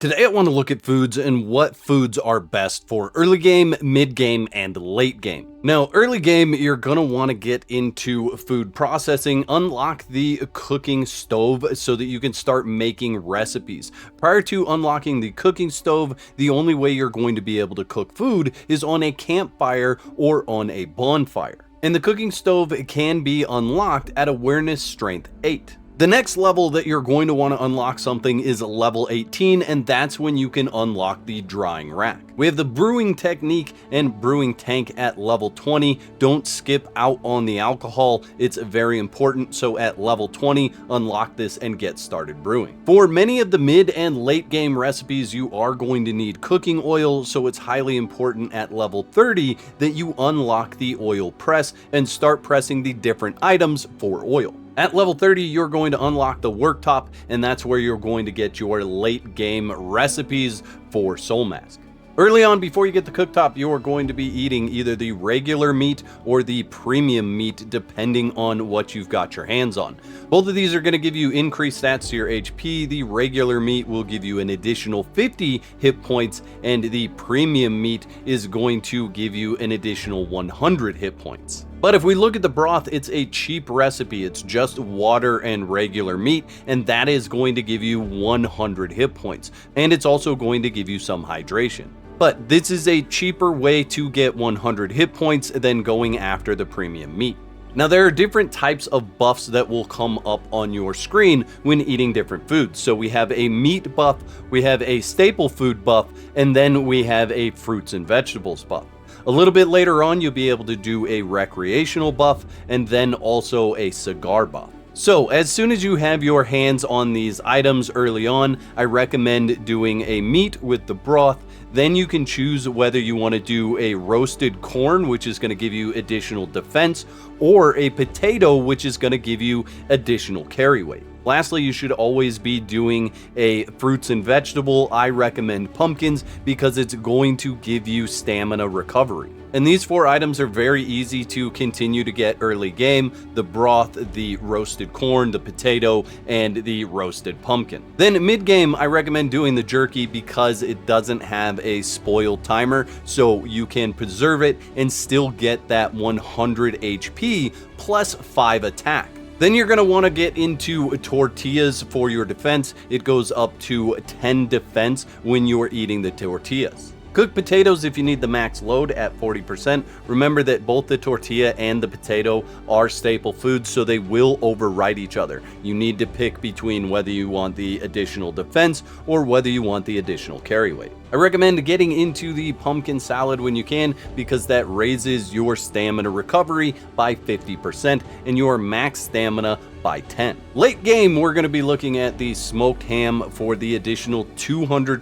Today I want to look at foods and what foods are best for early game, mid game, and late game. Now, early game, you're going to want to get into food processing, unlock the cooking stove so that you can start making recipes. Prior to unlocking the cooking stove, the only way you're going to be able to cook food is on a campfire or on a bonfire. And the cooking stove can be unlocked at awareness strength 8. The next level that you're going to want to unlock something is level 18, and that's when you can unlock the drying rack. We have the brewing technique and brewing tank at level 20. Don't skip out on the alcohol. It's very important. So at level 20, unlock this and get started brewing. For many of the mid and late game recipes, you are going to need cooking oil. So it's highly important at level 30 that you unlock the oil press and start pressing the different items for oil. At level 30, you're going to unlock the worktop, and that's where you're going to get your late game recipes for Soulmask. Early on, before you get the cooktop, you are going to be eating either the regular meat or the premium meat, depending on what you've got your hands on. Both of these are going to give you increased stats to your HP. The regular meat will give you an additional 50 hit points, and the premium meat is going to give you an additional 100 hit points. But if we look at the broth, it's a cheap recipe. It's just water and regular meat, and that is going to give you 100 hit points. And it's also going to give you some hydration. But this is a cheaper way to get 100 hit points than going after the premium meat. Now, there are different types of buffs that will come up on your screen when eating different foods. So we have a meat buff, we have a staple food buff, and then we have a fruits and vegetables buff. A little bit later on, you'll be able to do a recreational buff and then also a cigar buff. So as soon as you have your hands on these items early on, I recommend doing a meat with the broth. Then you can choose whether you want to do a roasted corn, which is going to give you additional defense, or a potato, which is going to give you additional carry weight. Lastly, you should always be doing a fruits and vegetable. I recommend pumpkins because it's going to give you stamina recovery. And these 4 items are very easy to continue to get early game: the broth, the roasted corn, the potato, and the roasted pumpkin. Then mid game, I recommend doing the jerky because it doesn't have a spoil timer, so you can preserve it and still get that 100 HP plus 5 attack. Then you're going to want to get into tortillas for your defense. It goes up to 10 defense when you're eating the tortillas. Cooked potatoes if you need the max load at 40%. Remember that both the tortilla and the potato are staple foods, so they will override each other. You need to pick between whether you want the additional defense or whether you want the additional carry weight. I recommend getting into the pumpkin salad when you can because that raises your stamina recovery by 50% and your max stamina by 10. Late game, we're going to be looking at the smoked ham for the additional 200%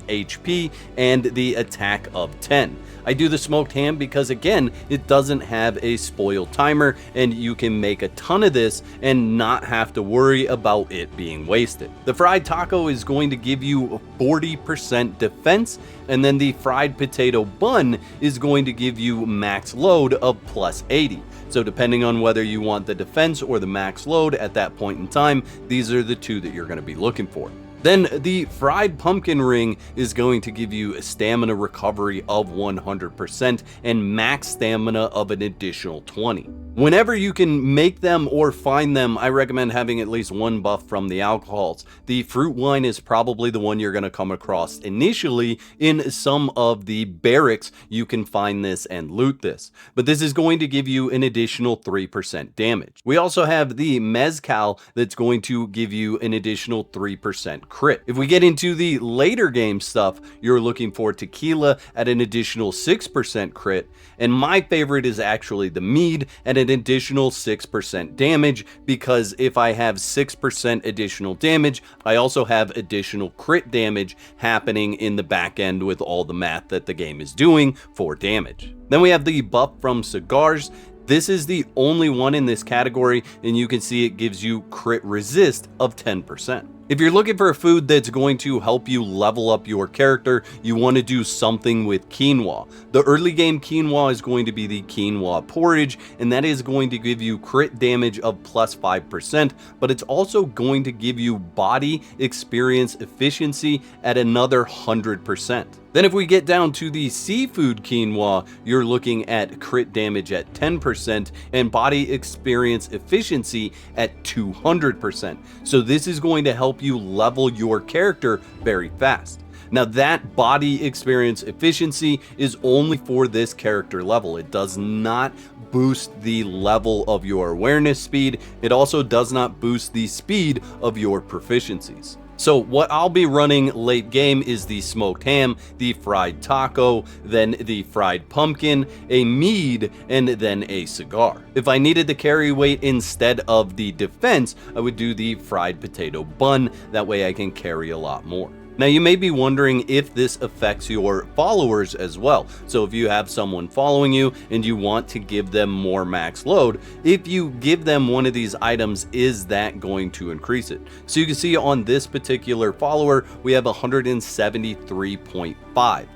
HP and the attack of 10. I do the smoked ham because, again, it doesn't have a spoil timer and you can make a ton of this and not have to worry about it being wasted. The fried taco is going to give you 40% defense, and then the fried potato bun is going to give you max load of plus 80. So depending on whether you want the defense or the max load at that point in time, these are the 2 that you're going to be looking for. Then the fried pumpkin ring is going to give you a stamina recovery of 100% and max stamina of an additional 20. Whenever you can make them or find them, I recommend having at least 1 buff from the alcohols. The fruit wine is probably the one you're going to come across initially. In some of the barracks, you can find this and loot this. But this is going to give you an additional 3% damage. We also have the mezcal that's going to give you an additional 3% crit. If we get into the later game stuff, you're looking for tequila at an additional 6% crit. And my favorite is actually the mead at an additional 6% damage, because if I have 6% additional damage, I also have additional crit damage happening in the back end with all the math that the game is doing for damage. Then we have the buff from cigars. This is the only one in this category, and you can see it gives you crit resist of 10%. If you're looking for a food that's going to help you level up your character, you want to do something with quinoa. The early game quinoa is going to be the quinoa porridge, and that is going to give you crit damage of plus 5%, but it's also going to give you body experience efficiency at another 100%. Then if we get down to the seafood quinoa, you're looking at crit damage at 10% and body experience efficiency at 200%. So this is going to help you level your character very fast. Now that body experience efficiency is only for this character level. It does not boost the level of your awareness speed. It also does not boost the speed of your proficiencies. So what I'll be running late game is the smoked ham, the fried taco, then the fried pumpkin, a mead, and then a cigar. If I needed the carry weight instead of the defense, I would do the fried potato bun. That way I can carry a lot more. Now you may be wondering if this affects your followers as well. So if you have someone following you and you want to give them more max load, if you give them one of these items, is that going to increase it? So you can see on this particular follower, we have 173.5.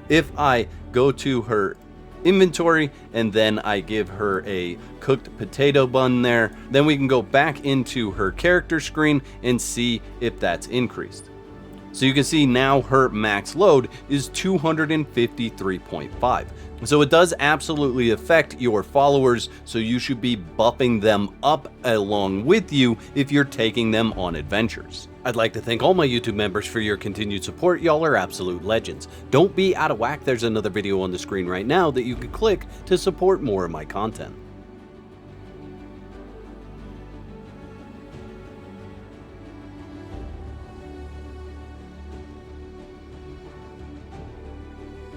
If I go to her inventory and then I give her a cooked potato bun there, then we can go back into her character screen and see if that's increased. So you can see now her max load is 253.5. So it does absolutely affect your followers, so you should be buffing them up along with you if you're taking them on adventures. I'd like to thank all my YouTube members for your continued support. Y'all are absolute legends. Don't be out of whack. There's another video on the screen right now that you could click to support more of my content.